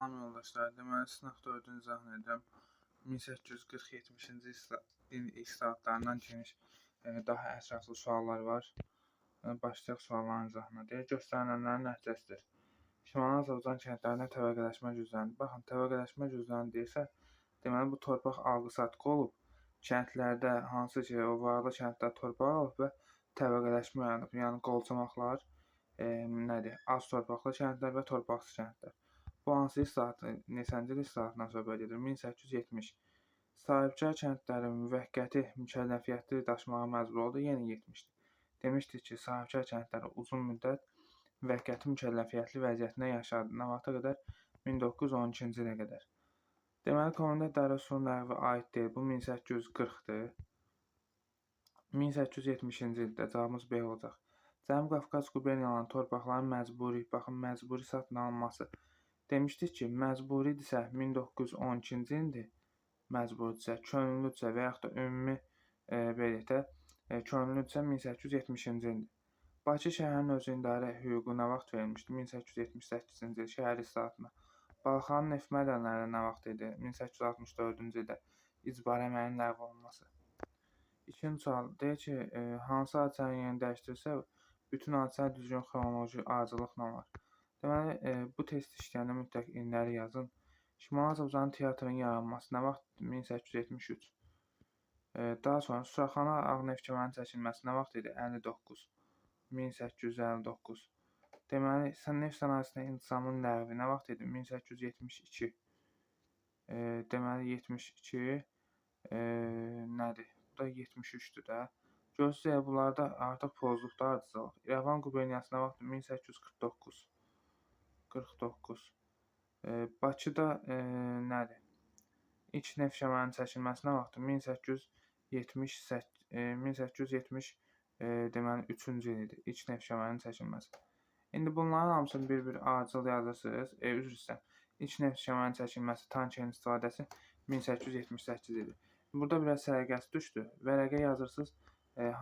Salam yoldaşlar. Deməli, sınaq 4-cü izahını edirəm. 1840-70-ci il islahatlarından geniş daha ətraflı suallar var. Başlayaq sualların izahına. Deyir, göstərilənlərin nəticəsidir. Şimali Azərbaycan kəndlərində təbəqələşmə gücləndi. Baxın, təbəqələşmə gücləndi deyirsə, deməli bu torpaq alqı-satqı olub. Kəndlərdə hansı ki, o varlı kəndlər torpaq alıb və təbəqələşmə yaranıb. Yəni qolçamaqlar az torpaqlı kəndlər və torpaqsız kəndlər. Bu hansı islahatı, neçənci il islahatından söhbət edir? 1870. Sahibkar kəndlərin müvəqqəti mükəlləfiyyətli daşımağa məcbur oldu, yenə 70-dir. Demişdik ki, sahibkar kəndləri uzun müddət müvəqqəti mükəlləfiyyətli vəziyyətində yaşadı. Nə vaxta qədər? 1912-ci ilə qədər. Deməli, Komendant Dərəsunun ləğvi aid deyil. Bu 1840-dır. 1870-ci ildə cavabımız B olacaq. Cənubi Qafqaz quberniyalarının torpaqların məcburi satın alınması. Demişdik ki, məcburidirsə 1912-ci ildir, məcburidirsə, könüllüdürsə və yaxud da ümumi könüllüdürsə 1870-ci ildir. Bakı şəhərinin özüidarə hüququ nə vaxt verilmişdir? 1878-ci il şəhər islahatına. Balxanın neft mədənləri nə vaxt idi? 1864-cü ildə icbari əməyin ləğv olunması. İkinci sual deyir ki, hansı hadisənin yerini dəyişdirirsə, bütün hadisələr düzgün xronoloji ardıcıllıqla var. Deməli, bu test işləyəndə mütləq illəri yazın. Şimali Azərbaycan teatrının yaranması nə vaxt? 1873. Daha sonra Suraxana Ağneft kəmərinin çəkilməsi nə vaxt idi? 59. 1859. Deməli, neft sənayesində intizamın ləğvi nə vaxt idi? 1872. Deməli, 72 nədir? Bu da 73-dür də. Görsəz, bunlarda artıq pozluqda ardıcılıq. İrəvan quberniyası nə vaxt? 1849. 49. Bakıda nədir? İlk neft kəmərinin çəkilməsi nə vaxtdır? 1870 deməli 3-cü il idi. İlk neft kəmərinin çəkilməsi. İndi bunların hamısını bir-bir ardıcıl yazırsınız. Üzr istəyirəm. İlk neft kəmərinin çəkilməsi, tankerin istifadəsi 1878 idi. Burada biraz sərəqəsi düşdü. Vərəqə yazırsınız.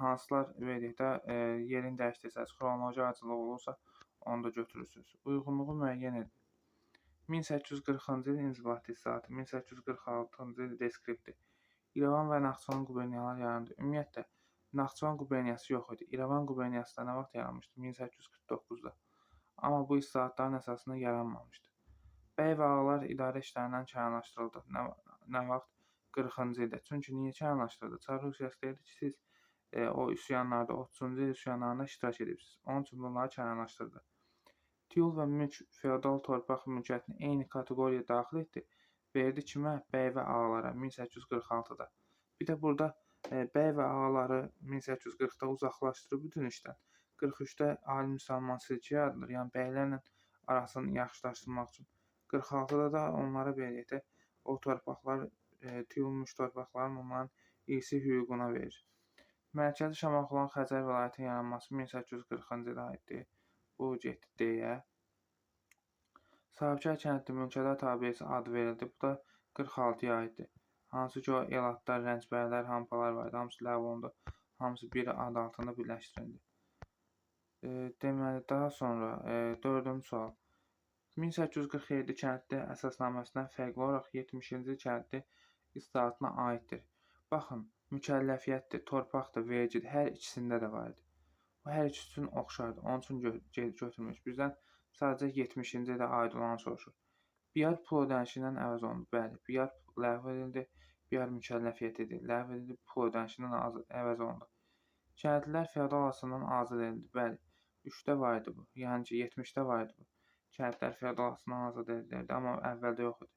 Hansılar verdikdə yerini dəyişdirsəniz, xronoloji ardıcılıq olursa, onu da götürürsünüz. Uyğunluğu müəyyən edin. 1840-cı il inzibati islahatı, 1846-cı il deskripti. İrəvan və Naxçıvan quberniyaları yarandı. Ümumiyyətlə, Naxçıvan quberniyası yox idi. İrəvan quberniyası da nə vaxt yaranmışdı? 1849-da. Amma bu islahatların əsasında yaranmamışdı. Bəy və ağalar idarə işlərindən kənarlaşdırıldı. Nə vaxt? 40-cı ildə. Çünki niyə kənarlaşdırıldı? Çar Rusiyası deyildi ki, siz o üsyanlarda, 30-cu il üsyanlarında iştirak edibsiniz. Onun üçün bunları kənarlaşdırdı. Tiyul və mülk feodal torpaq mülkiyyətini eyni kateqoriyaya daxil etdi. Verdi kimə? Bəy və ağalara 1846-da. Bir də burada bəy və ağaları 1840-da uzaqlaşdırıb bütün işdən. 43-də ali müsəlman silki yaradılır, yəni bəylərlə arasını yaxşılaşdırmaq üçün. 46-da da onlara beləliklə o torpaqlar, tiyul mülk torpaqların onların irsi hüququna verir. Mərkəzi Şamaxı olan Xəzər vilayətinin yaranması 1840-cı ilə aiddir. Bu getdi deyə. Sahibkar kəndli mülkədar tabeliyəsi adı verildi. Bu da 46-ya aiddir. Hansı ki o elatlar, rəncbərlər, hampalar var idi. Hamısı ləğv olundu. Hamısı bir ad altında birləşdirildi. Deməli, daha sonra 4-cü sual. 1847 kəndli əsasnaməsindən fərqli olaraq 70-ci kəndli islahatına aiddir. Baxın, mükəlləfiyyətdir, torpaqdır, vergidir. Hər ikisində də var idi. Bu hər ikisi üçün oxşardır. Onun üçün götürmüş. Bizdən sadəcə 70-ci ilə aid olanı soruşur. Biyar pul ödənişindən əvəz olundu. Bəli, biyar ləğv edildi. Biyar mükəlləfiyyət idi. Ləğv edildi, pul ödənişindən əvəz olundu. Kəndlilər feodal asılından azad edildi. Bəli, 3-də var idi bu. Yəni ki, 70-də var idi bu. Kəndlər feodal asılından azad edilirdi, amma əvvəldə yox idi.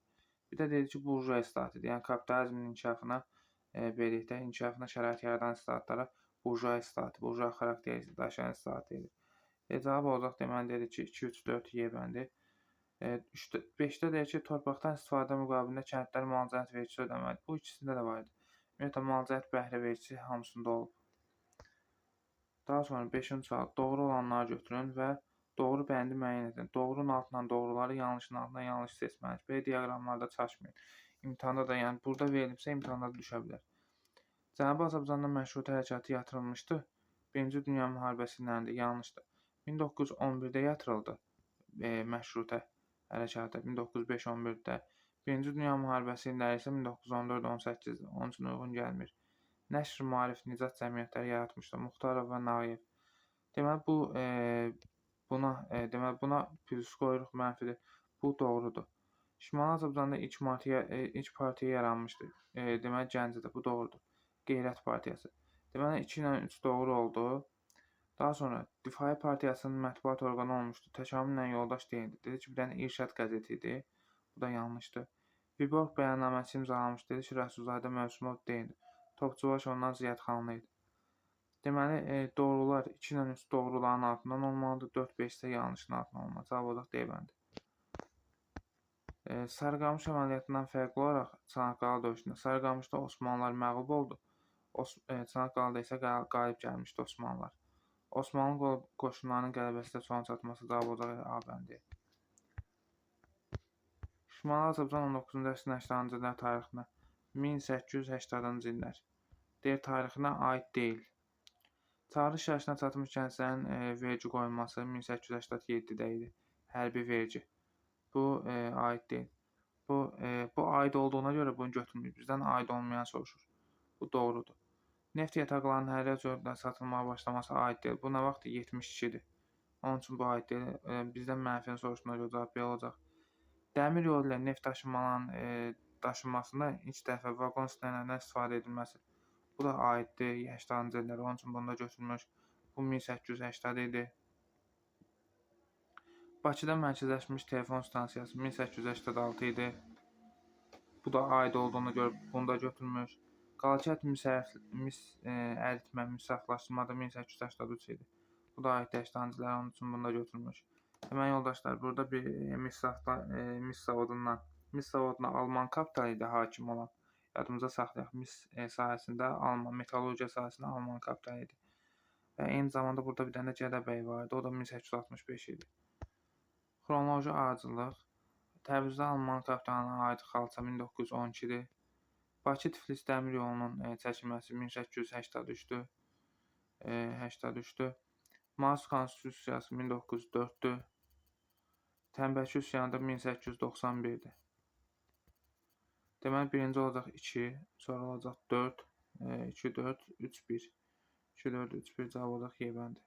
Bir də dedi ki, burjua islahatıdır. Yəni kapitalizmin inkişafına beləliklə inkişafına şərait yaradan islahatlara burjua islahatı, burjua xarakteri daşıyan islahatı edir. Cavab olacaq deməli dedi ki, 2, 3, 4 Y bəndi. 5-də deyir ki, torpaqdan istifadə müqabilində kəndlər malcəhət vergisi ödəməlidir. Bu ikisində də var idi. Ümumiyyətlə, malcəhət bəhrə vergisi hamısında olub. Daha sonra 5-ci sual. Doğru olanları götürün və doğru bəndi müəyyən edin. Doğrunun altından doğruları, yanlışın altından yanlış seçməlidir. B diaqramlarda çaşmayın. İmtahanda da, yəni burada verilibsə imtahanda da düşə bilər. Cənubi Azərbaycanda məşrutə hərəkatı yatırılmışdı. 1-ci Dünya müharibəsi illərində yanlışdır. 1911-də yatırıldı məşrutə hərəkatı 1905-11-də. Birinci Dünya müharibəsi illəri isə 1914-18-dir. Onun üçün uyğun gəlmir. Nəşr maarif nicat cəmiyyətləri yaratmışdı Muxtarov və Nağıyev. Deməli buna plus qoyuruq, mənfidir. Bu doğrudur. Şimali Azərbaycanda ilk partiya yaranmışdı. Deməli Gəncədə bu doğrudur. Qeyrət partiyası. Deməli 2 ilə 3 doğru oldu. Daha sonra Difai partiyasının mətbuat orqanı olmuşdu. Təkamüllə yoldaş deyildi. Dedi ki, bir dənə İrşad qəzeti idi. Bu da yanlışdır. Viborg bəyannaməsi imzalamışdı. Dedi ki, Rəsulzadə Mövsümov deyildi. Topçubaş ondan Ziyadxanlı idi. Deməli, doğrular 2 ilə 3 doğruların altından olmalıdır. 4-5 isə yanlışın altından olmalıdır. Cavab olaraq D bəndi. Sarıqamış əməliyyatından fərqli olaraq Çanaqqala döyüşündə Sarıqamışda Osmanlılar məğlub oldu. Çanaqqalada isə qalib gəlmişdi Osmanlılar. Osmanlı qoşunlarının qələbəsi də sona çatması cavab olaraq A bəndi. Şimali Azərbaycan 19-cu əsrin 80-cı illər tarixinə 1880-cı illər. Deyir tarixinə aid deyil. Çağırış yaşına çatmış gənclərin vergi qoyulması 1887-də idi. Hərbi vergi. Bu aid deyil. Bu aid olduğuna görə bunu götürmür. Bizdən aid olmayan soruşur. Bu doğrudur. Neft yataqlarının hərriyyə cöhrdə satılmağa başlaması aid deyil. Bu nə vaxt 72-dir. Onun üçün bu aid deyil. Bizdən mənfini soruşduğuna görə cavab B olacaq. Dəmir yolu ilə neft daşınmaların daşınmasında ilk dəfə vaqon sistemlərindən istifadə edilməsi. Bu da aiddir 80-cı illərə. Onun üçün bunu da götürmüş. Bu 1880 idi. Bakıda mərkəzləşmiş telefon stansiyası 1886 idi. Bu da aid olduğuna görə bunu da götürmüş. Qalakət mis əritmə, misaflaşdırmada 1883 idi. Bu da aid 80-cı illərə. Onun üçün bunu da götürmüş. Deməli yoldaşlar, burada bir mis zavoduna Alman kapitalı idi hakim olan. Yadımıza saxlayaq. Mis sahəsində Alman, metallurgiya sahəsində Alman kapitalı idi. Və eyni zamanda burada bir dənə Gədəbəy var idi. O da 1865 idi. Xronoloji ardıcıllıq. Təbrizdə Alman kapitalına aid xalça 1912-dir. Bakı-Tiflis dəmir yolunun çəkilməsi 1883-dür. 83-dür. Mars Konstitusiyası 1904-dür. Tənbəki üsyanı da 1891-dir. Deməli, birinci olacaq 2, sonra olacaq 4, 2, 4, 3, 1. 2, 4, 3, 1 cavab olacaq Y bəndi.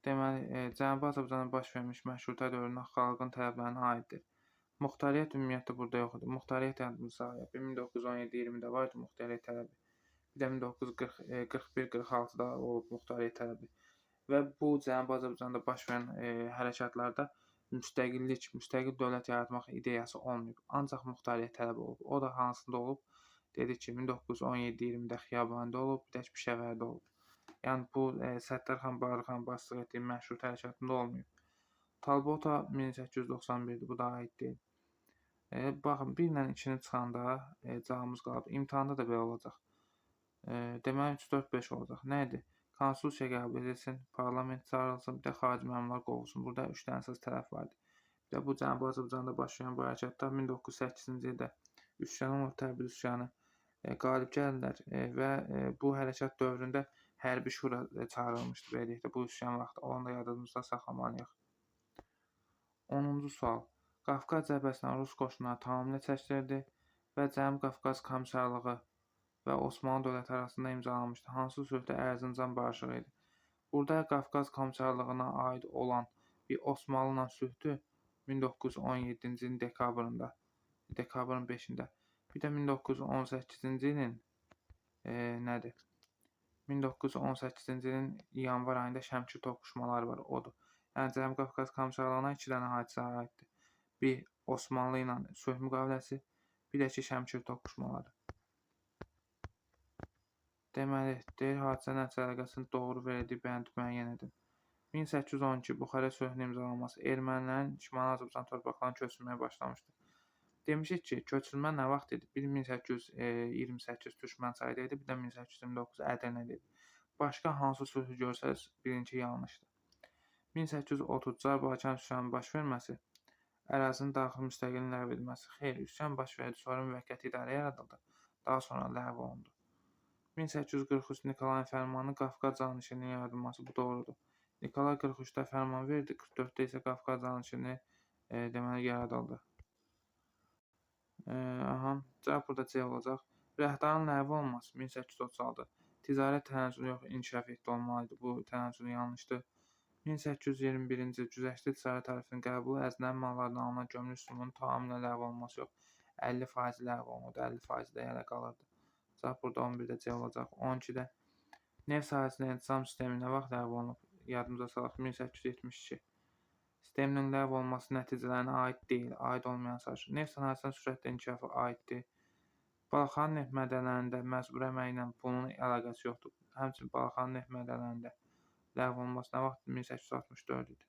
Deməli, Cənubi Azərbaycanda baş vermiş məşrutə dövrünə xalqın tələblərinə aiddir. Muxtariyyət ümumiyyətlə burada yox idi. Muxtariyyət yadımıza salaq. 1917-20-də var idi muxtariyyət tələbi. Bir də 1941-46-da olub muxtariyyət tələbi. Və bu Cənubi Azərbaycanda baş verən hərəkatlarda müstəqil dövlət yaratmaq ideyası olmayıb. Ancaq muxtariyyət tələbi olub. O da hansında olub? Dedik ki, 1917-20-də Xiyabanidə olub, bir də ki, Pişəvərdə olub. Yəni bu Səttarxan Bağırxan başçılıq etdiyi məşrut hərəkatında olmayıb. Talbota 1891-dir. Bu da aid deyil. Baxın, 1 ilə 2-ni çıxanda cavabımız qalıb. İmtahanda da belə olacaq. Deməli 3, 4, 5 olacaq. Nə idi? Konstitusiya qəbul edilsin, parlament çağırılsın, bir də xarici məmurlar qovulsun. Burada 3 dənə əsas tərəf vardı. Bir də bu Cənubi Azərbaycanda baş verən bu hərəkatda 1908-ci ildə üsyan olub, Təbriz üsyanı qalib gəlirlər və bu hərəkat dövründə hərbi şura çağırılmışdı. Belə deyək də, bu üsyan vaxtı. Onu da yadımızda saxlamalıyıq. 10-cu sual. Qafqaz cəbhəsindən Rus qoşunları tamamilə çəkilirdi və Cənubi Qafqaz Komissarlığı və Osmanlı dövləti arasında imzalanmışdı. Hansı sülhdə Ərzincan barışığı idi? Burada Qafqaz Komissarlığına aid olan bir Osmanlı ilə sülhdür 1917-ci ilin dekabrın 5-də. Bir də 1918-ci ilin nədir? 1918-ci ilin yanvar ayında Şəmkir toqquşmaları var, odur. Yəni Cənubi Qafqaz Komissarlığına 2 dənə hadisə aiddir. Bir Osmanlı ilə sülh müqaviləsi, bir də ki Şəmkir toqquşmaları. Deməli, deyir hadisə nəticə əlaqəsinin doğru verildiyi bənd müəyyən edin. 1812 Buxara sülhünün imzalanması ermənilərin Şimali Azərbaycan torpaqlarına köçürməyə başlamışdı. Demişik ki, köçürmə nə vaxt idi? Bir 1828 Türkmənçayda idi, bir də 1829 Ədirnədə idi. Başqa hansı sülhü görsəz, birinci yanlışdır. 1830 Carbaqan üsyanının baş verməsi, ərazinin daxili müstəqilliyin ləğv edilməsi. Xeyr, üsyan baş verdi, sonra müvəqqəti idarə yaradıldı, daha sonra ləğv olundu. 1843 Nikolayın fərmanı Qafqaz canişinliyin yaradılması, bu doğrudur. Nikolay 43-də fərman verdi, 44-də isə Qafqaz canişinliyi deməli yaradıldı. Cavab burada C olacaq. Rəhdarın ləğv olunması 1836. Ticarət tənəzzülü yox, inkişaf etdi olmalıdır. Bu tənəzzül yanlışdır. 1821-ci il güzəştli ticarət tərifinin qəbulu əcnəbi mallardan alınan gömrük rüsumunun tamamilə ləğv olunması yox, 50% ləğv olunurdu, 50% də yerə qalırdı. Cavab burada 11-də C olacaq. 12-də neft sahəsində intizam sistemi nə vaxt ləğv olunub? Yadımıza salaq 1872. Sistemin ləğv olunması nəticələrinə aid deyil, aid olmayan sayılır. Neft sənayesinin sürətlə inkişafı aiddir. Balaxanı neft mədənlərində məcbur əmək ilə bunun əlaqəsi yoxdur. Həmçinin Balaxanı neft mədənlərində ləğv olunması nə vaxt 1864 idi.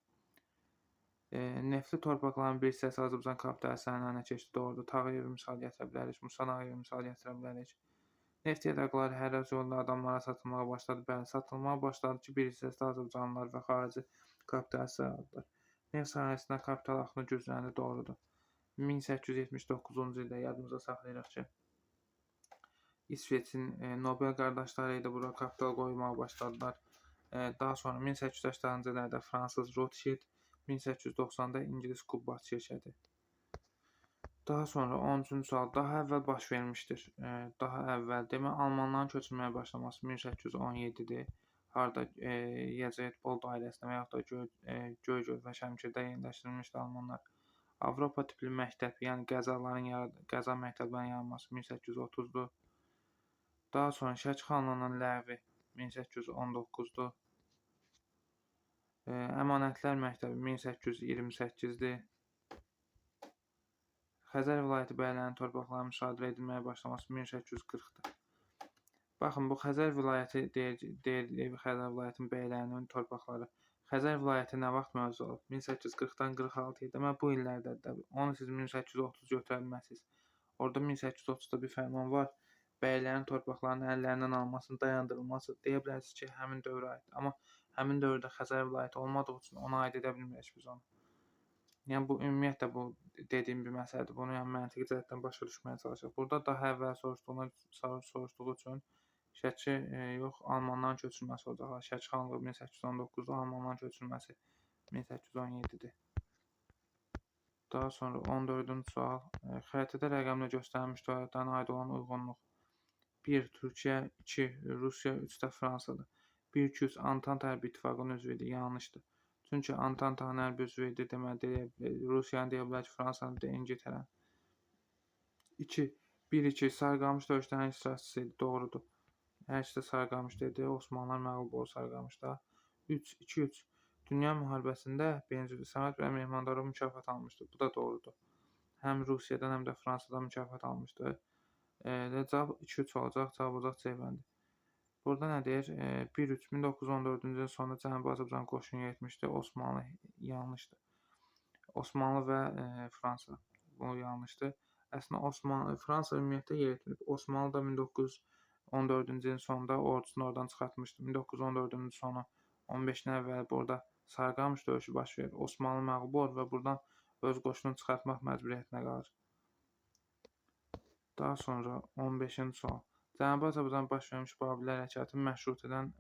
Neftli torpaqların bir hissəsi Azərbaycan kapital sənayesine keçdi, doğrudur. Tağıyev misal gətirə bilərik, Musa Nağıyev misal gətirə bilərik. Neft yadaqları hər az yolda adamlara satılmağa başladı. Bəli, satılmağa başladı ki, bir hissəsi Azərbaycanlılar və xarici kapital sayılırlar. Neft sahəsində kapital axını gücləndi, doğrudur. 1879-cu ildə yadımıza saxlayırıq ki, İsveçin Nobel qardaşları idi, bura kapital qoymağa başladılar. Daha sonra 1880-ci illərdə Fransız Rothschild, 1890-da İngilis Kubbat şirkəti. Daha sonra 13-cü sual daha əvvəl baş vermişdir. Daha əvvəl demək Almanların köçürməyə başlaması 1817-dir. Harda YCT Bol dairəsində və yaxud da Göygöl və Şəmkirdə yerləşdirilmişdi Almanlar. Avropa tipli məktəb, yəni qəza məktəblərinin yaranması 1830-dur. Daha sonra Şəki xanlığının ləğvi 1819-dur. Əmanətlər məktəbi 1828-dir. Xəzər vilayəti bəylərinin torpaqlarının müşahidə edilməyə başlaması 1840-dır. Baxın, bu Xəzər vilayəti deyilir, Xəzər vilayətinin bəylərinin torpaqları. Xəzər vilayəti nə vaxt mövcud olub? 1840-dan 46-ya. Demək, bu illərdədir. Onu siz 1830 götürə bilməzsiniz. Orada 1830-da bir fərman var. Bəylərin torpaqlarının əllərindən almasının dayandırılması deyə bilərsiniz ki, həmin dövrə aiddir. Amma həmin dövrdə Xəzər vilayəti olmadığı üçün ona aid edə bilmirik biz onu. Yəni bu ümumiyyətlə bu dediyim bir məsələdir. Bunu yəni məntiqi cəhətdən başa düşməyə çalışaq. Burada daha əvvəl soruşduğu üçün Şəki yox, Almanların köçürülməsi olacaq. Şəki xanlığı 1819-da, Almanların köçürülməsi 1817-dir. Daha sonra 14-cü sual. Xəritədə rəqəmlə göstərilmiş dövlətlərinə aid olan uyğunluq. 1. Türkiyə, 2. Rusiya, 3 də Fransadır. 1-2-3 Antant hərbi ittifaqının üzvü idi, yanlışdır. Çünki Antant hərbi üzvü idi, deməli Rusiyanı deyə bilər ki, Fransanı da İngiltərə. 2. 1-2 Sarıqamış döyüşlərinin iştirakçısı idi, doğrudur. Hər ikisi də Sarıqamış dedi, Osmanlılar məğlub oldu Sarıqamışda. 3. 2-3 Dünya müharibəsində Birinci Səməd bəy Mehmandarov mükafat almışdı. Bu da doğrudur. Həm Rusiyadan, həm də Fransadan mükafat almışdı. Cavab 2-3 olacaq, cavab olacaq C bəndi. Burada nə deyir? 1-3 1914-cü ilin sonunda Cənubi Azərbaycan qoşunu yetmişdi. Osmanlı yanlışdır. Osmanlı və Fransa. Bu yanlışdır. Əslində Fransa ümumiyyətlə yeritməyib. Osmanlı da 1914-cü ilin sonunda ordusunu oradan çıxartmışdı. 1914-cü sonu 15-dən əvvəl burada Sarıqamış döyüşü baş verir. Osmanlı məğlub olur və buradan öz qoşununu çıxartmaq məcburiyyətinə qalır. Daha sonra 15-ci sual. Cənubi Azərbaycan baş vermiş Babil hərəkatı məşrutədən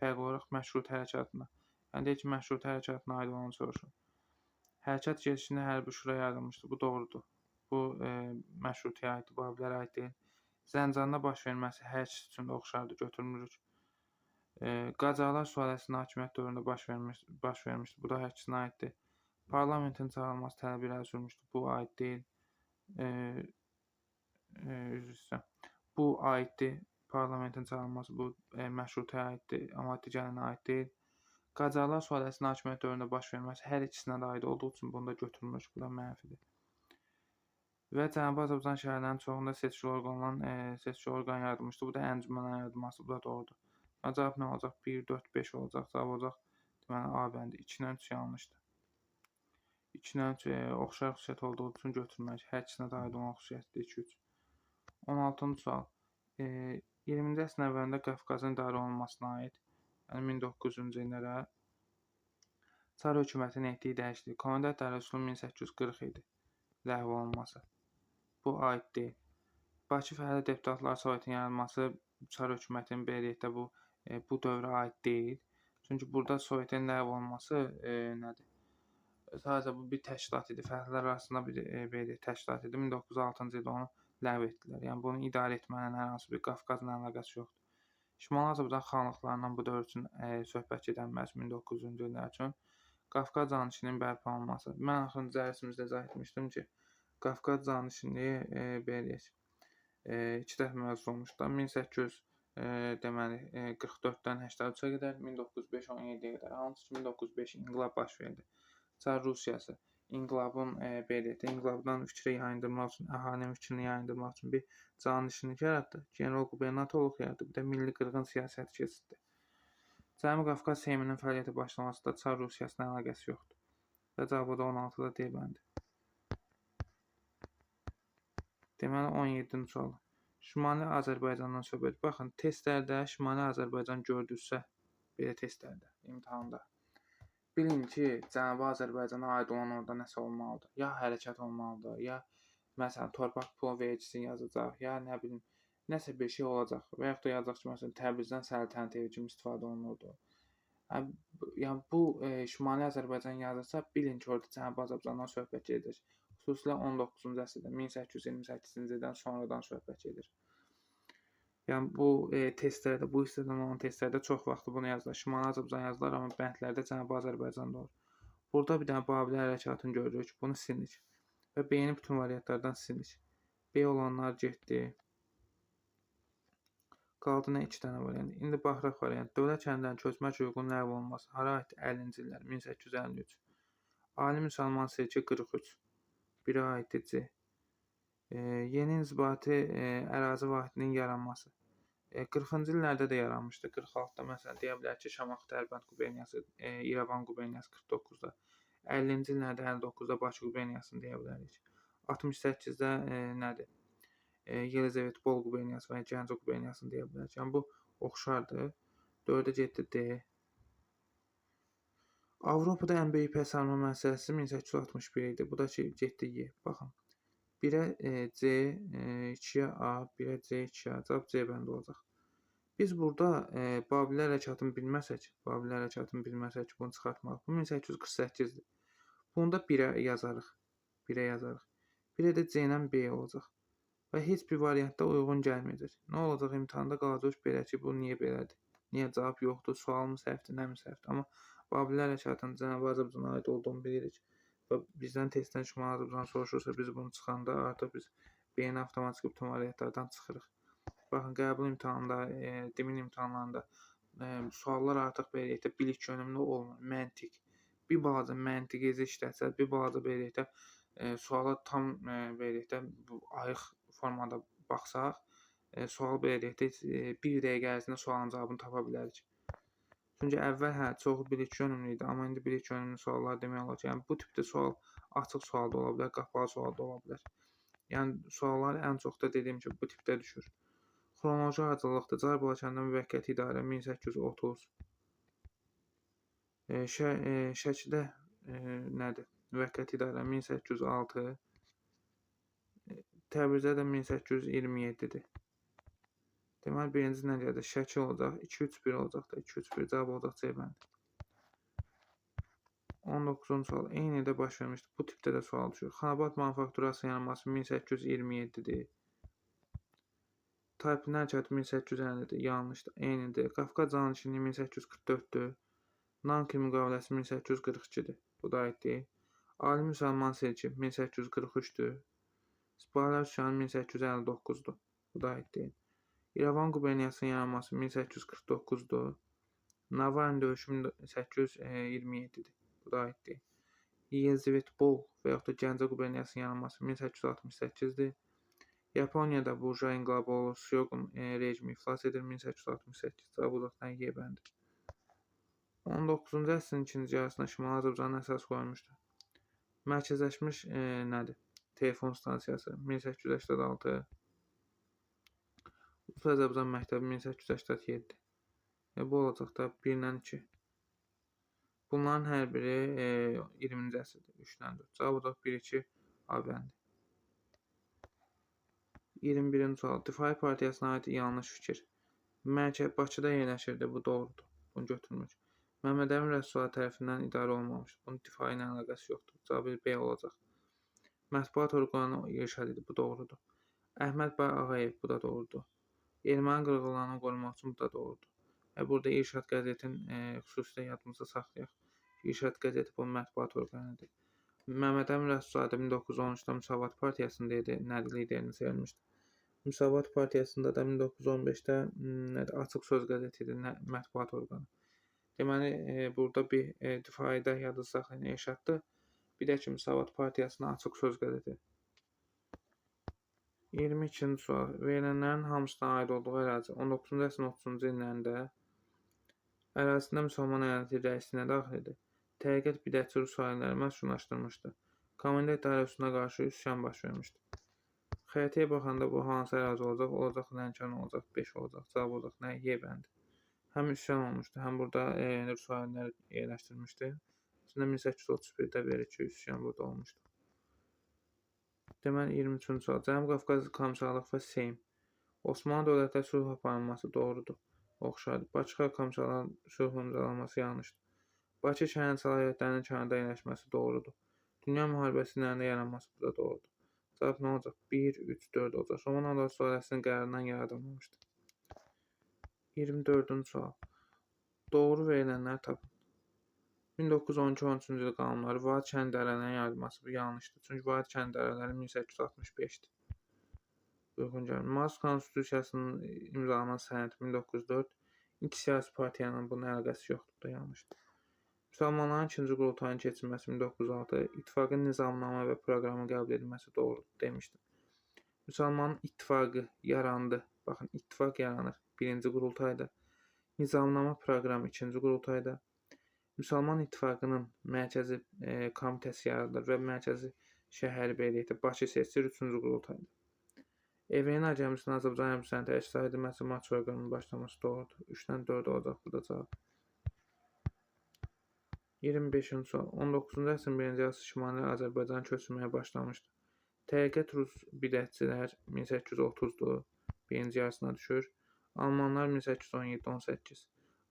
fərqli olaraq məşrut hərəkatına. Yəni deyək ki, məşrut hərəkatına aid olan soruşur. Hərəkat gedişində hərbi şura yaradılmışdı. Bu doğrudur. Bu məşrutiyə aiddir, Babilərə aid deyil. Zəncanda baş verməsi hər ikisi üçün də oxşardır, götürmürük. Qacarlar sülaləsinin hakimiyyət dövründə baş vermişdi. Bu da hər ikisinə aiddir. Parlamentin çağırılması tələbi irəli sürmüşdü. Bu aid deyil. Bu aiddir. Parlamentin çağırılması bu məşrutiyə aiddir, amma digərinə aid deyil. Qacarlar sülaləsinin hakimiyyət dövründə baş verməsi hər ikisinə də aid olduğu üçün bunu da götürmürük. Bu da mənfidir. Və Cənubi Azərbaycan şəhərlərinin çoxunda seçki orqan yaradılmışdı. Bu da əncümənlərin yaradılması, bu da doğrudur. Cavab nə olacaq? 1, 4, 5 olacaq. Cavab olacaq. Deməli, A bəndi. 2-dən 3 yanlışdır. 2-dən 3 oxşar xüsusiyyət olduğu üçün götürmək. Hər ikisinə də aid olan xüsusiyyətdir. 2-3. 16-cı sual. 20-ci əsrin əvvəlində Qafqazın idarə olunmasına aid, yəni 1900-cü illərə Çar hökumətinin etdiyi dəyişiklik. Komendant dərəcəsi 1840 idi. Ləğv olunması. Bu aid deyil. Bakı Fəhlə Deputatlar Sovetinin yaranması Çar hökumətinin belə deyək də bu dövrə aid deyil. Çünki burada Sovetin ləğv olunması nədir? Sadəcə bu bir təşkilat idi. Fəhlilər arasında bir belə təşkilat idi. 1906-cı ildə onu ləğv etdilər. Yəni bunu idarə etmənin hər hansı bir Qafqazla əlaqəsi yoxdur. Şimali Azərbaycan xanlıqlarından bu dövr üçün söhbət gedən məhz 1900-cü illər üçün Qafqaz canişinliyin bərpa olunması. Mən axırıncı dərsimizdə izah etmişdim ki, Qafqaz canişinliyi belə deyək, 2 dəfə mövzu olmuşdu. 1800 deməli 44-dən 83-ə qədər, 1905-17-yə qədər. Hansı ki 1905 inqilab baş verdi. Çar Rusiyası inqilabın belə deyək, inqilabdan fikri yayındırmaq üçün, əhalinin fikrini yayındırmaq üçün bir canişinlik yaratdı. General qubernatorluq yaratdı. Bir də milli qırğın siyasəti keçirdi. Cənubi Qafqaz Seyminin fəaliyyətə başlamasında Çar Rusiyasına əlaqəsi yoxdur. Və cavabı da 16-da D bəndi. Deməli 17-ci sual. Şimali Azərbaycandan söhbət. Baxın, testlərdə Şimali Azərbaycan gördünüzsə, belə testlərdə, imtahanda. Bilin ki, Cənubi Azərbaycana aid olan orada nəsə olmalıdır. Ya hərəkat olmalıdır, ya məsələn torpaq pul vergisi yazacaq, ya nə bilim nəsə bir şey olacaq. Və yaxud da yazacaq ki, məsələn Təbrizdən Səltənət evi kimi istifadə olunurdu. Yəni bu Şimali Azərbaycan yazırsa, bilin ki, orada Cənubi Azərbaycandan söhbət gedir. Xüsusilə 19-cu əsrdə, 1828-ci ildən sonradan söhbət gedir. Yəni bu testlərdə, bu hissədən olan testlərdə çox vaxt bunu yazılır. Şimali Azərbaycan yazılır, amma bəndlərdə Cənubi Azərbaycanda olur. Burada bir dənə Babil hərəkatını görürük. Bunu silinik. Və B-ni bütün variantlardan silinik. B olanlar getdi. Qaldı nə 2 dənə variant. İndi baxırıq variant. Dövlət kəndlərin köçmək hüququnun ləğv olunması. Hara aiddir? 50-ci illər, 1853. Ali müsəlman silki 43. Birə aiddir C. Yeni inzibati ərazi vahidinin yaranması. 40-cı illərdə də yaranmışdı. 46-da məsələn deyə bilər ki, Şamaxı Dərbənd quberniyası, İrəvan quberniyası 49-da, 50-ci illərdə 59-da Bakı quberniyasını deyə bilərik. 68-də nədir? Yelizavetpol quberniyası və Gəncə quberniyasını deyə bilərik. Yəni bu oxşardır. 4-də getdi D. Avropada ən böyük pəsarma müəssisəsi 1861 idi. Bu da ki, getdi Y. Baxın. 1-ə C, 2-yə A, 1-ə C, 2-yə A. Cavab C bəndi olacaq. Biz burada Babil hərəkatını bilməsək, bunu çıxartmalıyıq. Bu 1848-dir. Bunu da 1-ə yazarıq. 1-ə də C ilə B olacaq. Və heç bir variantda uyğun gəlməyəcək. Nə olacaq? İmtahanda qalacaq belə ki, bu niyə belədir? Niyə cavab yoxdur? Sualım səhvdir, nəmi səhvdir? Amma Babil hərəkatının Cənubi Azərbaycana aid olduğunu bilirik. Və bizdən testdən Şimali Azərbaycan soruşursa, biz bunu çıxanda artıq biz B-ni avtomatik bütün variantlardan çıxırıq. Baxın, qəbul imtahanında, dimin imtahanlarında suallar artıq belə deyək də bilik yönümlü olmur. Məntiq. Bir balaca məntiqinizi işlətsəz, bir balaca belə deyək də suala tam belə deyək də bu ayıq formada baxsaq, sual belə deyək də 1 dəqiqə ərzində sualın cavabını tapa bilərik. Çünki əvvəl çoxu bilik yönümlü idi, amma indi bilik yönümlü suallar demək olar ki, yəni bu tipdə sual açıq sual da ola bilər, qapalı sual da ola bilər. Yəni suallar ən çox da dediyim kimi bu tipdə düşür. Xronoloji ardıcıllıqda Çar Balakəndə müvəqqəti idarə 1830. Şəkidə nədir? Müvəqqəti idarə 1806. Təbrizdə də 1827-dir. Deməli, birinci nə gəldi? Şəki olacaq. 2-3-1 olacaq da. 2-3-1 cavab olacaq C bəndi. 19-cu sual. Eyni ildə baş vermişdir. Bu tipdə də sual düşür. Xanabad manufakturasının yaranması 1827-dir. Taypin hərəkatı 1850-dir. Yanlışdır. Eynidir. Qafqaz canişinliyi 1844-dür. Nankin müqaviləsi 1842-dir. Bu da aiddir. Ali müsəlman silki 1843-dür. Sipahilər üsyanı 1859-dur. Bu da aiddir. İrəvan quberniyasının yaranması 1849-dur. Navarın döyüşü 1827-dir. Bu da aiddir. Yelizavetpol və yaxud da Gəncə quberniyasının yaranması 1868-dir. Yaponiyada burjua inqilabı olur. Syogun rejimi iflas edir 1868. Cavab olacaq Y bəndi. 19-cu əsrin ikinci yarısında Şimali Azərbaycanın əsas qoymuşdur. Mərkəzləşmiş nədir? Telefon stansiyası 1886. Urfa Azərbaycan məktəbi 1887. Bu olacaq da 1-dən 2. Bunların hər biri 20-ci əsrdir. 3-dən 4. Cavab olacaq 1-2 A bəndi. 21-ci sual. Difai partiyasına aid yanlış fikir. Bakıda yerləşirdi. Bu doğrudur. Bunu götürmürük. Məmməd Əmin Rəsulzadə tərəfindən idarə olunmamışdır. Bunun difai ilə əlaqəsi yoxdur. Cavabı B olacaq. Mətbuat orqanı İrşad idi. Bu doğrudur. Əhməd bəy Ağayev. Bu da doğrudur. Erməni qırğınlarından qorumaq üçün bu da doğrudur. Və burada İrşad qəzetin xüsusilə yadımızda saxlayaq. İrşad qəzeti bu mətbuat orqanıdır. Məmməd Əmin Rəsulzadə 1913-də Müsavat Partiyasında idi. Nədir liderini seçilmişdi. Müsavat Partiyasında da 1915-də Açıq Söz qəzeti idi. Mətbuat orqanı. Deməli, burada bir difaidə yadda saxlayan İrşaddır. Bir də ki, Müsavat Partiyasına Açıq Söz qəzeti. 22-ci sual. Verilənlərin hamısına aid olduğu ərazi 19-cu əsrin 30-cu illərində ərazisində müsəlman əyaləti rəisliyinə daxil idi. Təriqət bidətçi rus alimləri məskunlaşdırmışdı. Komendant idarəsinə qarşı üsyan baş vermişdi. Xəritəyə baxanda bu hansı ərazi olacaq? Olacaq Lənkəran olacaq, 5 olacaq. Cavab olacaq nə? Y bəndi. Həm üsyan olmuşdu, həm burada rus alimləri yerləşdirmişdi. Əslində 1831-də verir ki, üsyan burada olmuşdu. Deməli 23-cü sual. Cənubi Qafqaz Komissarlıq və Seym. Osmanlı dövlətlə sülh aparılması doğrudur. Oxşardır. Bakı Komissarlıq sülh imzalanması yanlışdır. Bakı şəhərin səlahiyyətlərinin kənarında yerləşməsi doğrudur. Dünya müharibəsi illərində yaranması bu da doğrudur. Cavab nə olacaq? 1, 3, 4 olacaq. Roman sülaləsinin qərarından yaradılmamışdır. 24-cü sual. Doğru verilənləri tapın. 1912-13-cü il qanunları vahid kənd idarələrinin yaradılması bu yanlışdır. Çünki vahid kənd idarələri 1865-dir. Uyğun gəlmir. Mars Konstitusiyasının imzalanan sənədi 1904. İki siyasi partiyanın bunun əlaqəsi yoxdur. Bu da yanlışdır. Müsəlmanların ikinci qurultayının keçirilməsi 1906. İttifaqın nizamnamə və proqramı qəbul edilməsi doğrudur demişdim. Müsəlmanın ittifaqı yarandı. Baxın, ittifaq yaranır. Birinci qurultayda. Nizamnamə proqramı ikinci qurultayda. Müsəlman İttifaqının mərkəzi komitəsi yaradılır və mərkəzi şəhəri belə etdir. Bakı seçilir 3-cü qurultayda. Evenin Acəmisinin Azərbaycan Hərbiçilərinin təşkil edilməsi matç proqramının başlaması doğrudur. 3-dən 4 olacaq burada cavab. 25-ci sual. 19-cu əsrin 1-ci yarısı Şimali Azərbaycan köçürməyə başlamışdı. Təriqət rus bidətçilər 1830-dur. 1-ci yarısına düşür. Almanlar 1817-18.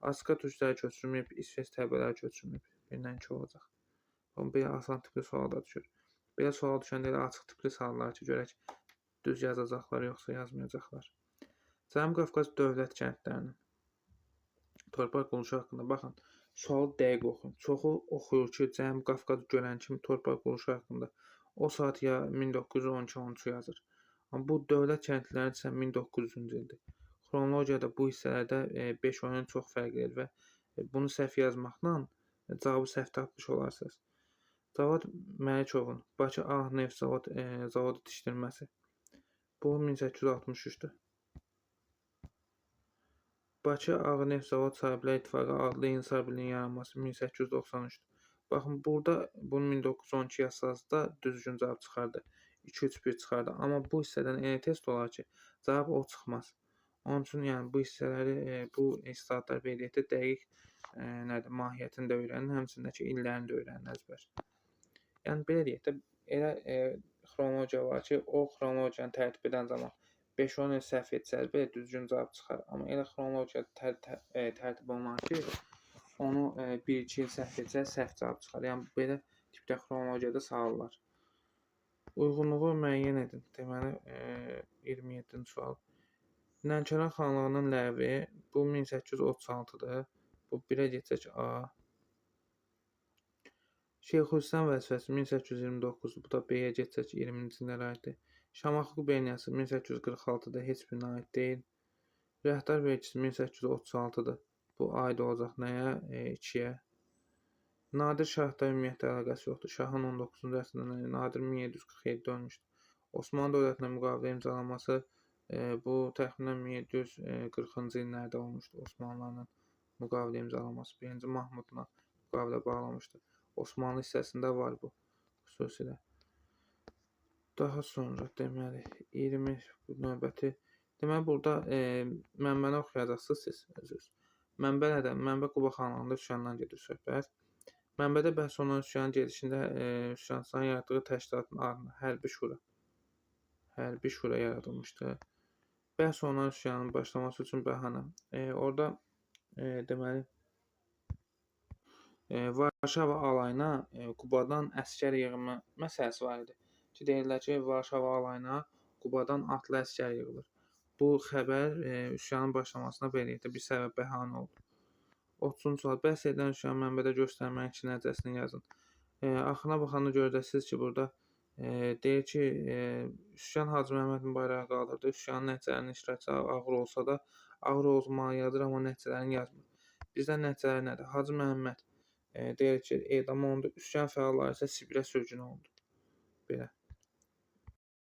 Aska türkləri köçürməyib, İsveç təbəələri köçürməyib. 1-dən 2 olacaq. Belə asan tipli sual da düşür. Belə sual düşəndə elə açıq tipli suallar ki, görək düz yazacaqlar, yoxsa yazmayacaqlar. Cənubi Qafqaz dövlət kəndlərinin torpaq quruluşu haqqında baxın. Sualı dəqiq oxuyun. Çoxu oxuyur ki, Cənubi Qafqazı görən kimi torpaq quruluşu haqqında o saat ya 1912-13 yazır. Amma bu dövlət kəndliləri isə 1900-cü ildir. Xronologiyada bu hissələrdə 5 oyun çox fərq edir və bunu səhv yazmaqla cavabı səhv tapmış olarsınız. Cavad Məlikovun Bakı Ağ Neft zavodu tikdirməsi. Bu 1863-dür. Bakı Ağ Neft Zavod Sahiblər İttifaqı adlı İnsar Birliyinin yaranması 1893-dür. Baxın, burada bunu 1912 yazsazda düzgün cavab çıxardı. 2-3-1 çıxardı. Amma bu hissədən elə test olar ki, cavab o çıxmaz. Onun üçün yəni bu hissələri, bu istatlar belə etə dəqiq mahiyyətini də öyrənin, həmçində ki, illərini də öyrənin əzbər. Yəni belə deyək də, elə xronologiya var ki, o xronologiyanı tərtib edən zaman 5-10 il səhv etsəz, belə düzgün cavab çıxar. Amma elə xronologiya tərtib olunan ki, onu 1-2 il səhv etsəz, səhv cavab çıxar. Yəni belə tipdə xronologiyada sağlayırlar. Uyğunluğu müəyyən edin. Deməli, 27-ci sual. Lənkəran xanlığının ləğvi bu 1836-dır. Bu 1-ə geçək A. Şeyxülislam vəzifəsi 1829-dur. Bu da B-yə geçək 20-ci illərə aiddir. Şamaxı quberniyası 1846-da heç birinə aid deyil. Rəhdar vergisi 1836-dır. Bu aid olacaq nəyə? 2-yə. Nadir Şahda ümumiyyətlə əlaqəsi yoxdur. Şahın 19-cu əsrində Nadir 1747-də ölmüşdür. Osmanlı dövlətinə müqavilə imzalanması bu təxminən 1740-cı illərdə olmuşdur. Osmanlılarla müqavilə imzalanması 1-ci Mahmudla müqavilə bağlamışdır. Osmanlı hissəsində var bu xüsusilə. Daha sonra deməli 20 növbəti. Deməli burada mənbəni oxuyacaqsınız siz özünüz. Mənbə nədən? Mənbə Quba xanlığında üsyandan gedir söhbət. Mənbədə bəhs olunan üsyanın gedişində üsyançıların yaratdığı təşkilatın adını Hərbi Şura yaradılmışdı. Bəhs olunan üsyanın başlaması üçün bəhanə. Orada deməli Varşava alayına Qubadan əsgər yığımı məsələsi var idi. Ki, deyirlər ki, Varşava alayına Qubadan atlı əsgər yığılır. Bu xəbər üsyanın başlamasına belə bir səbəb bəhanə oldu. 30-cu sual. Bəhs edilən üsyan mənbədə göstərməyin 2 nəticəsini yazın. Axırına baxanda görəcəksiniz ki, burada deyir ki, üsyan Hacı Məhəmmədin bayrağı qaldırdı. Üsyanın nəticələrinin iştirakçısı ağır olsa da, ağır olmağı yazır, amma nəticələrini yazmır. Bizdə nəticələr nədir? Hacı Məhəmməd deyir ki, edam olundu. Üsyan fəalları isə Sibirə sürgün olundu. Belə.